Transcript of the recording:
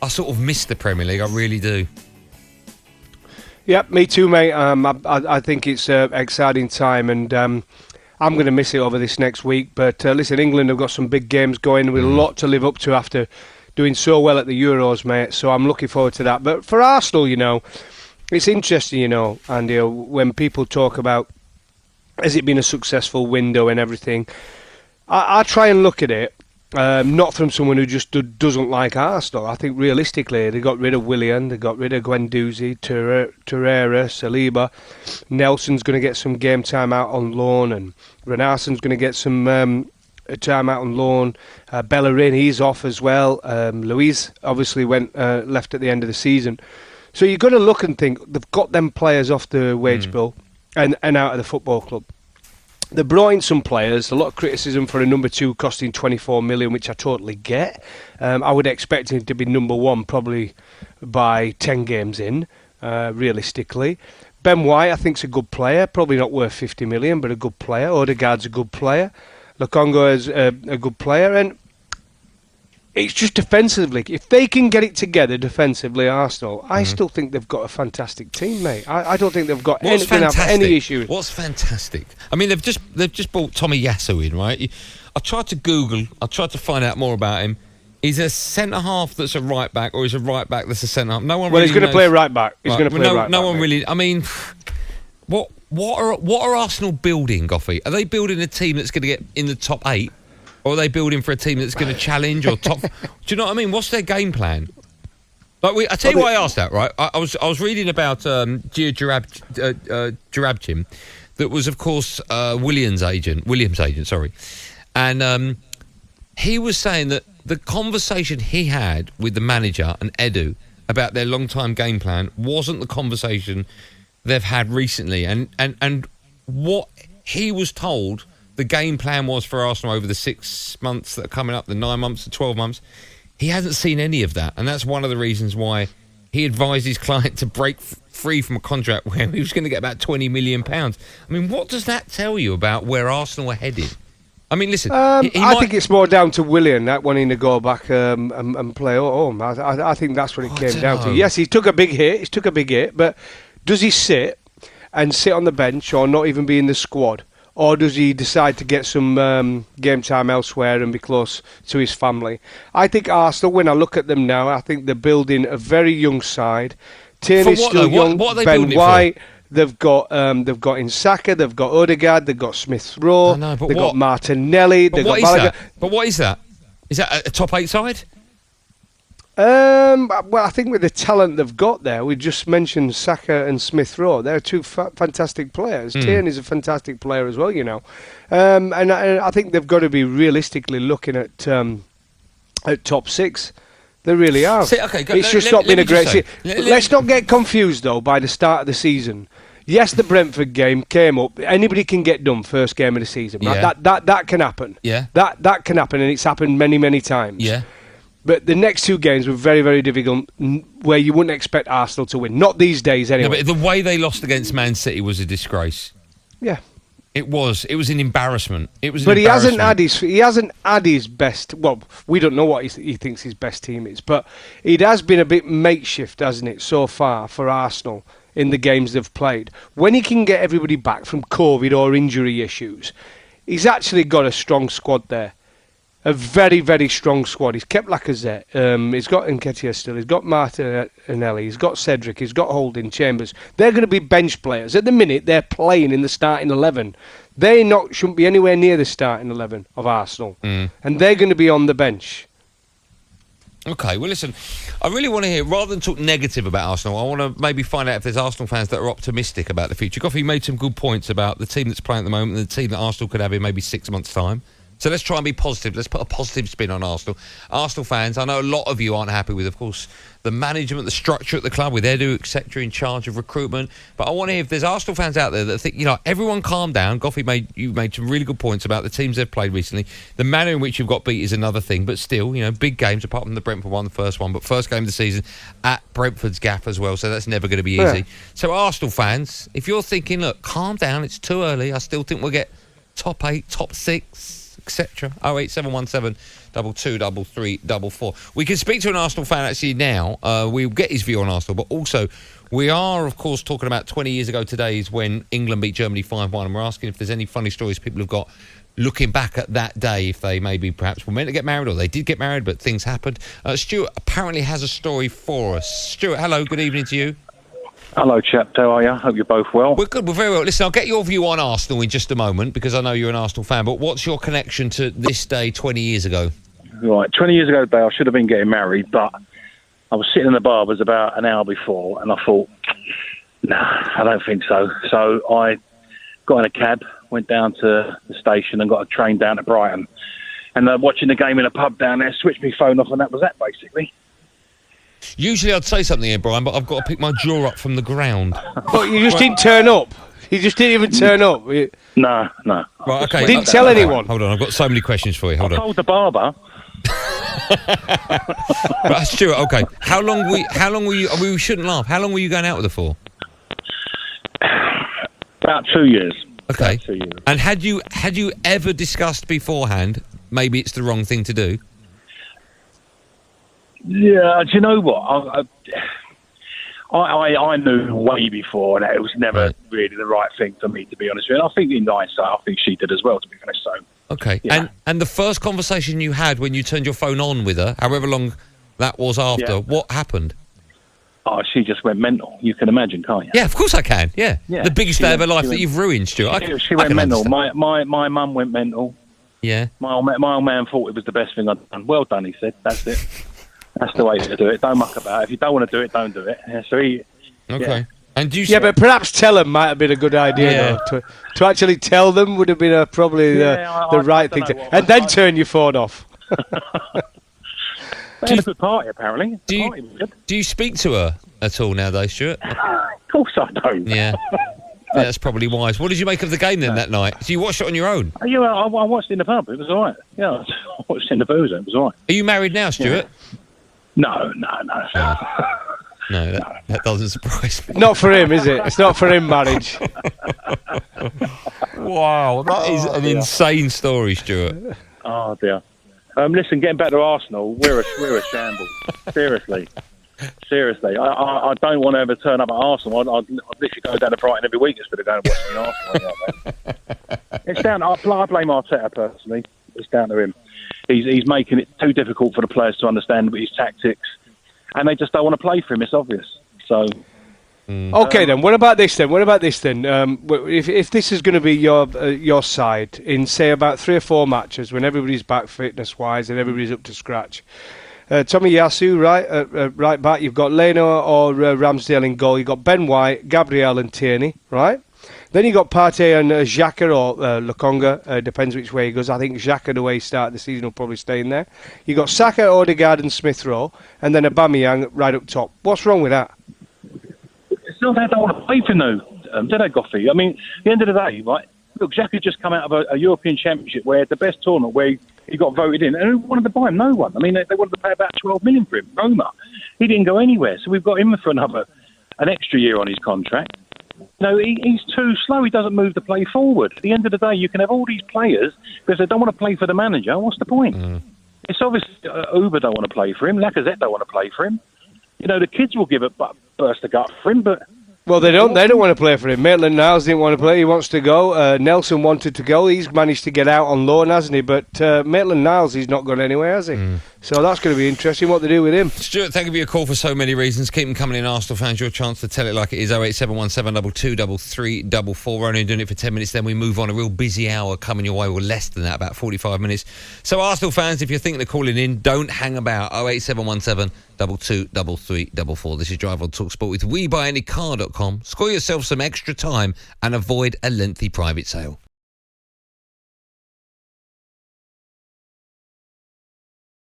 I sort of miss the Premier League. I really do. Yeah, me too, mate. I think it's an exciting time, and I'm going to miss it over this next week. But listen, England have got some big games going with a lot to live up to after doing so well at the Euros, mate. So I'm looking forward to that. But for Arsenal, it's interesting, Andy, when people talk about has it been a successful window and everything. I try and look at it not from someone who just doesn't like Arsenal. I think realistically they got rid of Willian, they got rid of Guendouzi, Torreira, Saliba. Nelson's going to get some game time out on loan, and Renardson's going to get some time out on loan. Bellerin, he's off as well. Luis obviously left at the end of the season. So you've got to look and think they've got them players off the wage bill and out of the football club. They brought in some players. A lot of criticism for a number 2 costing 24 million, which I totally get. I would expect him to be number 1 probably by 10 games in, realistically. Ben White, I think, is a good player. Probably not worth 50 million, but a good player. Odegaard's a good player. Lokonga is a good player. And it's just defensively. If they can get it together defensively, Arsenal, I still think they've got a fantastic team, mate. I don't think they've got any issues. What's fantastic? I mean, they've just brought Tommy Yasu in, right? I tried to Google. I tried to find out more about him. He's a centre half that's a right back, or he's a right back that's a centre half. No one. Well, really he's going to play right back. He's going to play right back. No one really. I mean, what are Arsenal building, Goffey? Are they building a team that's going to get in the top 8? Or are they building for a team that's going to challenge or top? Do you know what I mean? What's their game plan? I tell you why I asked that, right? I was reading about Jarabchim, that was, of course, Williams' agent, sorry. And he was saying that the conversation he had with the manager and Edu about their long-time game plan wasn't the conversation they've had recently. And what he was told the game plan was for Arsenal over the 6 months that are coming up, the 9 months, the 12 months, he hasn't seen any of that. And that's one of the reasons why he advised his client to break free from a contract where he was going to get about £20 million. I mean, what does that tell you about where Arsenal are headed? I mean, listen... I think it's more down to Willian, that wanting to go back and play home. I think that's what it came down to. Yes, he took a big hit, but does he sit on the bench or not even be in the squad? Or does he decide to get some game time elsewhere and be close to his family? I think Arsenal, when I look at them now, I think they're building a very young side. Tierney's still young. What are they Ben building White. They've got Insaka. They've got Odegaard. They've got Smith Rowe. They've got Martinelli. They've got Gallagher. But what is that? Is that a top 8 side? Well, I think with the talent they've got there, we just mentioned Saka and Smith Rowe. They're 2 fantastic players. Tierney's a fantastic player as well, And I think they've got to be realistically looking at top 6. They really are. It's just not been a great season. Let's not get confused, though, by the start of the season. Yes, the Brentford game came up. Anybody can get done first game of the season. Right? Yeah. That can happen. Yeah. That can happen, and it's happened many, many times. Yeah. But the next 2 games were very, very difficult, where you wouldn't expect Arsenal to win. Not these days, anyway. No, but the way they lost against Man City was a disgrace. Yeah. It was an embarrassment. But he hasn't had his best. Well, we don't know what he thinks his best team is, but it has been a bit makeshift, hasn't it, so far for Arsenal in the games they've played. When he can get everybody back from COVID or injury issues, he's actually got a strong squad there. A very, very strong squad. He's kept Lacazette. He's got Nketiah still. He's got Martinelli. He's got Cedric. He's got Holding, Chambers. They're going to be bench players. At the minute, they're playing in the starting 11. They shouldn't be anywhere near the starting 11 of Arsenal. And they're going to be on the bench. Okay, well, listen, I really want to hear, rather than talk negative about Arsenal, I want to maybe find out if there's Arsenal fans that are optimistic about the future. Goffey made some good points about the team that's playing at the moment and the team that Arsenal could have in maybe 6 months' time. So let's try and be positive. Let's put a positive spin on Arsenal. Arsenal fans, I know a lot of you aren't happy with, of course, the management, the structure at the club, with Edu, etc., in charge of recruitment. But I want to hear if there's Arsenal fans out there that think, everyone calm down. Goffey you made some really good points about the teams they've played recently. The manner in which you've got beat is another thing, but still, big games, apart from the Brentford one, the first one, but first game of the season at Brentford's gaff as well, so that's never going to be easy. So Arsenal fans, if you're thinking, look, calm down, it's too early, I still think we'll get top 8, top 6, etc. 08717 223344. We can speak to an Arsenal fan actually now. We'll get his view on Arsenal, but also we are, of course, talking about 20 years ago today is when England beat Germany 5-1, and we're asking if there's any funny stories people have got looking back at that day, if they maybe perhaps were meant to get married or they did get married, but things happened. Stuart apparently has a story for us. Stuart, hello, good evening to you. Hello, chaps. How are you? Hope you're both well. We're good. We're very well. Listen, I'll get your view on Arsenal in just a moment because I know you're an Arsenal fan. But what's your connection to this day 20 years ago? Right, 20 years ago today, I should have been getting married, but I was sitting in the barbers about an hour before, and I thought, nah, I don't think so. So I got in a cab, went down to the station, and got a train down to Brighton. And watching the game in a pub down there, switched my phone off, and that was that, basically. Usually I'd say something here, Brian, but I've got to pick my jaw up from the ground. But you just didn't turn up. You just didn't even turn up. No. Right, okay. Didn't tell anyone. Hold on, I've got so many questions for you. Hold I on. told the barber. Right, Stuart, okay. How long were you... we shouldn't laugh. How long were you going out with her for? About 2 years. Okay. About 2 years. And had you ever discussed beforehand, maybe it's the wrong thing to do? Yeah, do you know what? I knew way before that it was never really the right thing for me, to be honest with you. And I think in hindsight, I think she did as well, to be honest. So, okay. Yeah. And the first conversation you had when you turned your phone on with her, however long that was after, what happened? Oh, she just went mental. You can imagine, can't you? Yeah, of course I can. Yeah. The biggest day of her life that you've ruined, Stuart. She went mental. My mum went mental. Yeah. My old man thought it was the best thing I'd done. Well done, he said. That's it. That's the way to do it. Don't muck about. If you don't want to do it, don't do it. Yeah, so okay. Yeah. And do you? Yeah, but perhaps tell them might have been a good idea. Though. To actually tell them would have been probably the right thing to, and then turn your phone off. They had a good party, apparently. Do you speak to her at all nowadays, Stuart? Of course I don't. Yeah. Yeah, that's probably wise. What did you make of the game then that night? So you watched it on your own? Yeah, I watched it in the pub. It was all right. Yeah, I watched it in the boozer. It was all right. Are you married now, Stuart? No. No, that doesn't surprise me. Not for him, is it? It's not for him, marriage. Wow, that is an insane story, Stuart. Oh, dear. Listen, getting back to Arsenal, we're a shambles. Seriously. I don't want to ever turn up at Arsenal. I'd literally go down to Brighton every week instead of going to watch the Arsenal. It's down. I blame Arteta personally. It's down to him. He's making it too difficult for the players to understand his tactics, and they just don't want to play for him. It's obvious. So. Okay, then. What about this then? If this is going to be your side in, say, about 3 or 4 matches when everybody's back fitness-wise and everybody's up to scratch, Tommy Yasu, right back, you've got Leno or Ramsdale in goal, you've got Ben White, Gabriel and Tierney, right? Then you've got Partey and Xhaka or Lokonga, depends which way he goes. I think Xhaka, the way he started the season, will probably stay in there. You've got Saka, Odegaard and Smith Rowe, and then Aubameyang right up top. What's wrong with that? It's not that I don't want to play for no, do they, Goffey? I mean, at the end of the day, right? Look, Xhaka just come out of a European Championship where the best tournament where he got voted in, and who wanted to buy him? No one. I mean, they wanted to pay about 12 million for him. Roma. He didn't go anywhere, so we've got him for an extra year on his contract. No, he's too slow. He doesn't move the play forward. At the end of the day, you can have all these players because they don't want to play for the manager. What's the point? It's obvious Uber don't want to play for him. Lacazette don't want to play for him. You know, the kids will give a burst of gut for him, but... Well, they don't want to play for him. Maitland-Niles didn't want to play. He wants to go. Nelson wanted to go. He's managed to get out on loan, hasn't he? But Maitland-Niles, he's not gone anywhere, has he? So that's going to be interesting what they do with him. Stuart, thank you for your call for so many reasons. Keep them coming in, Arsenal fans. Your chance to tell it like it is. 08717 223344. We're only doing it for 10 minutes, then we move on. A real busy hour coming your way, or less than that, about 45 minutes. So, Arsenal fans, if you're thinking of calling in, don't hang about. 08717 223344. This is Drive on talkSPORT with WeBuyAnyCar.com. Score yourself some extra time and avoid a lengthy private sale.